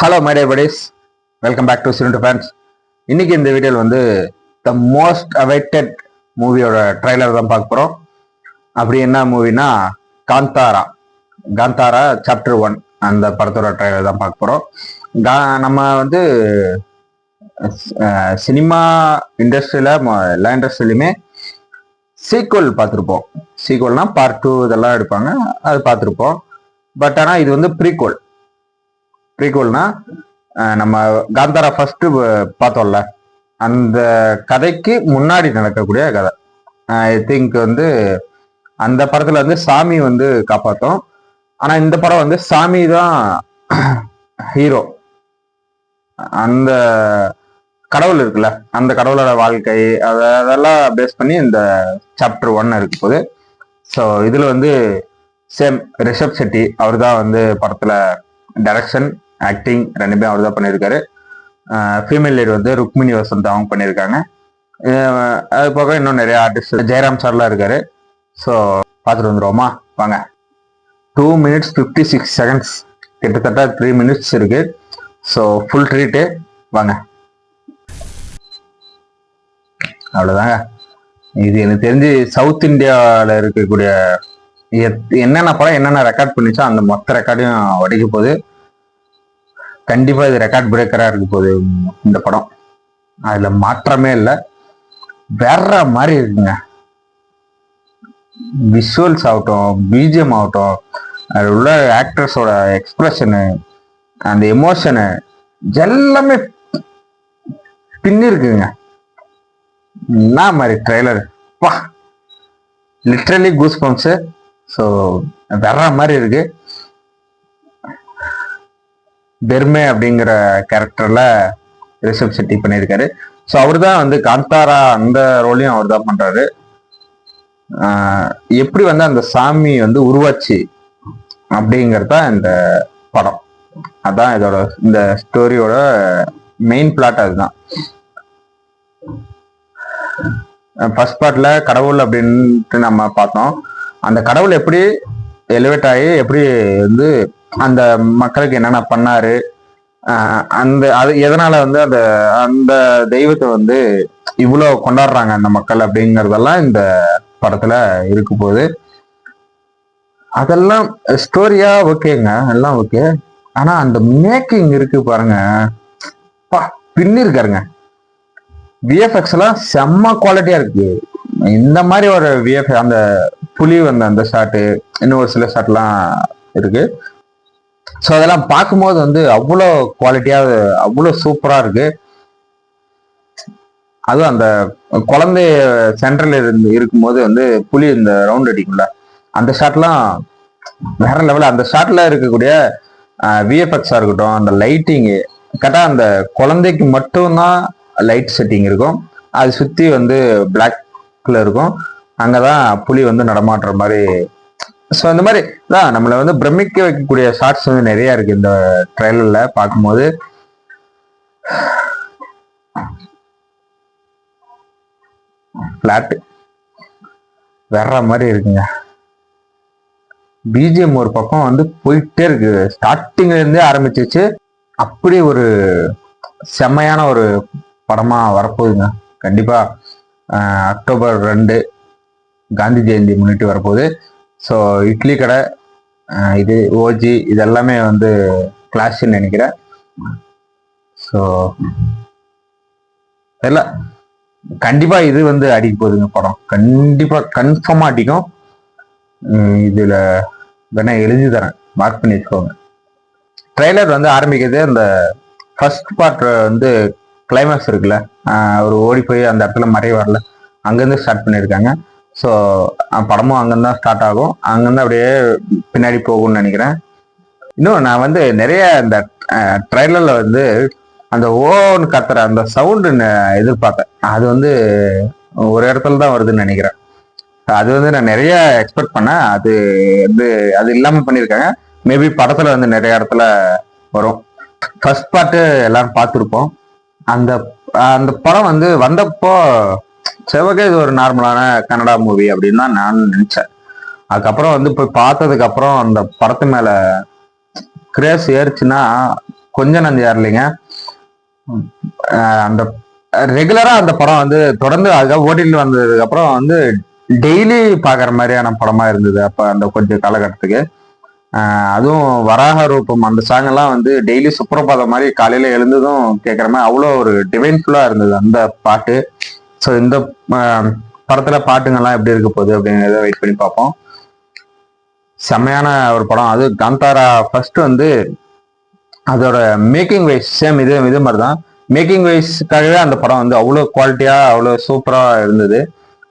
Hello my dear buddies, welcome back to cinema fans. இன்னைக்கு இந்த வீடியோவில் வந்து த மோஸ்ட் அவைட்டட் மூவியோட ட்ரைலர் தான் பார்க்க போகிறோம். அப்படி என்ன மூவினா காந்தாரா காந்தாரா சாப்டர் 1 அந்த படத்தோட ட்ரைலர் தான் பார்க்க போகிறோம். நம்ம வந்து சினிமா இண்டஸ்ட்ரியில் எல்லா இண்டஸ்ட்ரியிலுமே சீக்வல் பார்த்துருப்போம். சீக்வல்னா பார்ட் 2 இதெல்லாம் எடுப்பாங்க, அது பார்த்துருப்போம். பட் ஆனால் இது வந்து ப்ரீக்வல்னா நம்ம காந்தாரா ஃபர்ஸ்ட் பார்த்தோம்ல, அந்த கதைக்கு முன்னாடி நடக்கக்கூடிய கதை. ஐ திங்க் வந்து அந்த படத்துல வந்து சாமி வந்து காப்பாற்றும். ஆனா இந்த படம் வந்து சாமி தான் ஹீரோ. அந்த கடவுள் இருக்குல்ல, அந்த கடவுளோட வாழ்க்கை அதெல்லாம் பேஸ் பண்ணி இந்த சாப்டர் 1 இருக்கு போகுது. ஸோ இதுல வந்து சேம் ரிஷப் செட்டி அவர் தான் வந்து படத்துல டைரக்ஷன் ஆக்டிங் ரெண்டுமே அவர் தான் பண்ணியிருக்காரு. ஃபீமேல் லீட் வந்து ருக்மிணி வசந்த் அவங்க பண்ணியிருக்காங்க. அது போக இன்னும் நிறைய ஆர்டிஸ்ட் ஜெயராம் சார்லாம் இருக்காரு. ஸோ பார்த்துட்டு வந்துடுவோமா வாங்க. 2 minutes 56 seconds, கிட்டத்தட்ட 3 minutes இருக்கு. ஸோ ஃபுல் ட்ரீட்டு வாங்க. அவ்வளோதாங்க. இது எனக்கு தெரிஞ்சு சவுத் இந்தியாவில் இருக்கக்கூடிய என்னென்ன படம் என்னென்ன ரெக்கார்ட் பண்ணிச்சோ அந்த மொத்த ரெக்கார்டையும் வடிக்க போகுது. கண்டிப்பா இது ரெக்கார்ட் பிரேக்கரா இருக்க போகுது இந்த படம், அதுல மாற்றமே இல்லை. வேற மாதிரி இருக்குங்க. விஷுவல்ஸ் ஆகட்டும், பிஜிஎம் ஆகட்டும், அது உள்ள ஆக்டர்ஸோட எக்ஸ்பிரஷனு, அந்த எமோஷனு எல்லாமே பின்னிருக்குங்க. என்ன மாதிரி ட்ரெய்லர் பா, லிட்ரலி கூஸ் பம்ப்ஸ். ஸோ வேற மாதிரி இருக்கு. பெர்மே அப்படிங்கிற கேரக்டர்ல ரிஷப் செட்டி பண்ணியிருக்காரு. ஸோ அவர் தான் வந்து காந்தாரா அந்த ரோலையும் அவர் தான் பண்றாரு. எப்படி வந்து அந்த சாமி வந்து உருவாச்சு அப்படிங்கிறது தான் இந்த படம். அதான் இதோட இந்த ஸ்டோரியோட மெயின் பிளாட். அதுதான் ஃபர்ஸ்ட் பார்ட்ல கடவுள் அப்படின்ட்டு நம்ம பார்த்தோம். அந்த கடவுள் எப்படி எலிவேட் ஆகி எப்படி வந்து அந்த மக்களுக்கு என்னென்ன பண்ணாரு, அந்த அது எதனால வந்து அந்த அந்த தெய்வத்தை வந்து இவ்வளோ கொண்டாடுறாங்க அந்த மக்கள் அப்படிங்கிறதெல்லாம் இந்த படத்துல இருக்கு போகுது. அதெல்லாம் ஸ்டோரியா ஓகேங்க, எல்லாம் ஓகே. ஆனா அந்த மேக்கிங் இருக்கு பாருங்க, பின்னிருக்காருங்க. விஎஃப்எக்ஸ் எல்லாம் செம்ம குவாலிட்டியா இருக்கு. இந்த மாதிரி ஒரு விஎஃப் அந்த புலி வந்த அந்த ஷாட்டு, இன்னும் ஒரு சில ஷாட்லாம் இருக்கு. ஸோ அதெல்லாம் பார்க்கும்போது வந்து அவ்வளோ குவாலிட்டியா அவ்வளோ சூப்பரா இருக்கு. அதுவும் அந்த குழந்தை சென்டர்ல இருந்து இருக்கும்போது வந்து புலி இந்த ரவுண்ட் அடிக்கும்ல, அந்த ஷாட்லாம் வேற லெவல். அந்த ஷாட்ல இருக்கக்கூடிய விஎஃப்எக்ஸா இருக்கட்டும், அந்த லைட்டிங்கு கரெக்டா அந்த குழந்தைக்கு மட்டும்தான் லைட் செட்டிங் இருக்கும். அது சுத்தி வந்து பிளாக்ல இருக்கும். அங்கதான் புலி வந்து நடமாடுற மாதிரி. ஸோ இந்த மாதிரி தான் நம்மளை வந்து பிரமிக்க வைக்கக்கூடிய ஷார்ட்ஸ் வந்து நிறைய இருக்கு இந்த ட்ரெய்லர்ல பார்க்கும்போது. பிளாட் வேற மாதிரி இருக்குங்க. பிஜிஎம் ஒரு பக்கம் வந்து போயிட்டே இருக்கு. ஸ்டார்டிங்ல இருந்தே ஆரம்பிச்சிச்சு. அப்படி ஒரு செம்மையான ஒரு படமா வரப்போகுதுங்க. கண்டிப்பா அக்டோபர் 2 காந்தி ஜெயந்தி முன்னிட்டு வரப்போகுது. ஸோ இட்லி கடை, இது ஓஜி, இது எல்லாமே வந்து கிளாஸ்ன்னு நினைக்கிறேன். ஸோ இல்லை, கண்டிப்பா இது வந்து அடிக்க போகுதுங்க படம். கண்டிப்பா கன்ஃபார்மா அடிக்கும். இதுல வேணா எழுதி தரேன், மார்க் பண்ணி வச்சுக்கோங்க. ட்ரெய்லர் வந்து ஆரம்பிக்கிறது அந்த ஃபர்ஸ்ட் பார்ட் வந்து கிளைமேக்ஸ் இருக்குல்ல, அவர் ஓடி போய் அந்த இடத்துல மறைவார்ல, அங்கேருந்து ஸ்டார்ட் பண்ணியிருக்காங்க. ஸோ படமும் அங்கேருந்து தான் ஸ்டார்ட் ஆகும், அங்கேருந்து அப்படியே பின்னாடி போகும்னு நினைக்கிறேன். இன்னும் நான் வந்து நிறைய இந்த ட்ரெய்லர்ல வந்து அந்த ஓன்னு கத்துற அந்த சவுண்டு எதிர்பார்த்தேன். அது வந்து ஒரு இடத்துல தான் வருதுன்னு நினைக்கிறேன். அது வந்து நான் நிறைய எக்ஸ்பெக்ட் பண்ணேன். அது வந்து அது இல்லாம பண்ணியிருக்காங்க. மேபி படத்துல வந்து நிறைய இடத்துல வரும். ஃபர்ஸ்ட் பார்ட்டு எல்லாரும் பார்த்துருப்போம். அந்த அந்த படம் வந்து வந்தப்போ செவகே இது ஒரு நார்மலான கன்னடா மூவி அப்படின்னு தான் நான் நினைச்சேன். அதுக்கப்புறம் வந்து போய் பார்த்ததுக்கு அப்புறம் அந்த படத்து மேல கிரேஸ் ஏறிச்சுன்னா கொஞ்சம் நஞ்சம் யாரலைங்க. அந்த ரெகுலரா அந்த படம் வந்து தொடர்ந்து அதுக்காக ஓட்டிட்டு வந்ததுக்கு அப்புறம் வந்து டெய்லி பாக்குற மாதிரியான படமா இருந்தது அப்ப அந்த கொஞ்சம் காலகட்டத்துக்கு. அதுவும் வராக ரூபம் அந்த சாங் எல்லாம் வந்து டெய்லி சுப்ரபாதம் மாதிரி காலையில எழுந்ததும் கேட்குற மாதிரி அவ்வளோ ஒரு டிவைன்ஃபுல்லா இருந்தது அந்த பாட்டு. ஸோ இந்த படத்துல பாட்டுங்கள்லாம் எப்படி இருக்க போகுது அப்படிங்கிறத வெயிட் பண்ணி பார்ப்போம். செம்மையான ஒரு படம். அது காந்தாரா ஃபர்ஸ்ட் வந்து அதோட மேக்கிங் வைஸ் சேம் இது மாதிரி தான். மேக்கிங் வைஸ்க்காகவே அந்த படம் வந்து அவ்வளோ குவாலிட்டியா அவ்வளோ சூப்பரா இருந்தது.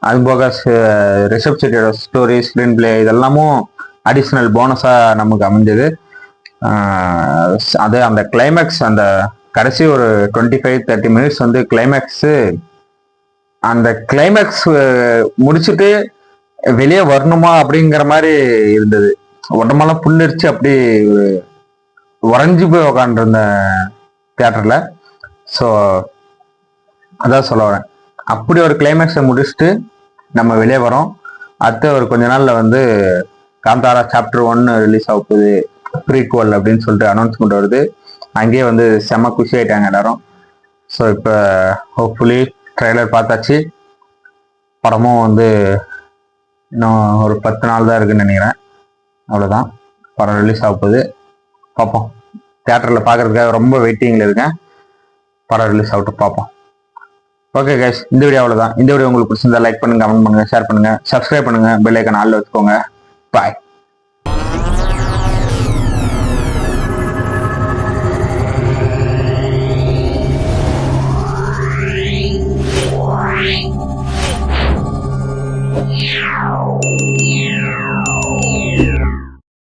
அது போக ரிஷப் செட்டியோட ஸ்டோரி, ஸ்கிரீன் பிளே இதெல்லாமும் அடிஷ்னல் போனஸா நமக்கு அமைஞ்சது. அது அந்த கிளைமேக்ஸ், அந்த கடைசி ஒரு 25-30 மினிட்ஸ் வந்து கிளைமேக்ஸு, அந்த கிளைமேக்ஸ் முடிச்சுட்டு வெளியே வரணுமா அப்படிங்கிற மாதிரி இருந்தது. உடம்பெல்லாம் புல்லரிச்சு அப்படி உறைஞ்சு போய் உக்காண்டிருந்தேன் தியேட்டர்ல. ஸோ அதான் சொல்ல வரேன். அப்படி ஒரு கிளைமேக்ஸை முடிச்சுட்டு நம்ம வெளியே வரோம். அடுத்த ஒரு கொஞ்ச நாள்ல வந்து காந்தாரா சாப்டர் 1 ரிலீஸ் ஆக போகுது, ப்ரீக்வல் அப்படின்னு சொல்லிட்டு அனௌன்ஸ்மெண்ட் வருது. அங்கேயே வந்து செம்ம குஷி ஆயிட்டாங்க எல்லாரும். ஸோ இப்போ ஹோப்ஃபுல்லி ட்ரெய்லர் பார்த்தாச்சு. படமும் வந்து இன்னும் ஒரு 10 நாள் தான் இருக்குன்னு நினைக்கிறேன். அவ்வளோதான், படம் ரிலீஸ் ஆக போகுது. பார்ப்போம். தியேட்டரில் பார்க்கறதுக்காக ரொம்ப வெயிட்டிங்கில் இருக்கேன். படம் ரிலீஸ் ஆகிட்டு பார்ப்போம். ஓகே கைஸ், இந்த வீடியோ அவ்வளோதான். இந்த வீடியோ உங்களுக்கு பிடிச்சிருந்தா லைக் பண்ணுங்க, கமெண்ட் பண்ணுங்க, ஷேர் பண்ணுங்க, சப்ஸ்கிரைப் பண்ணுங்க, பெல் ஐக்கான் ஆல்ல வச்சுக்கோங்க. பாய். Wow.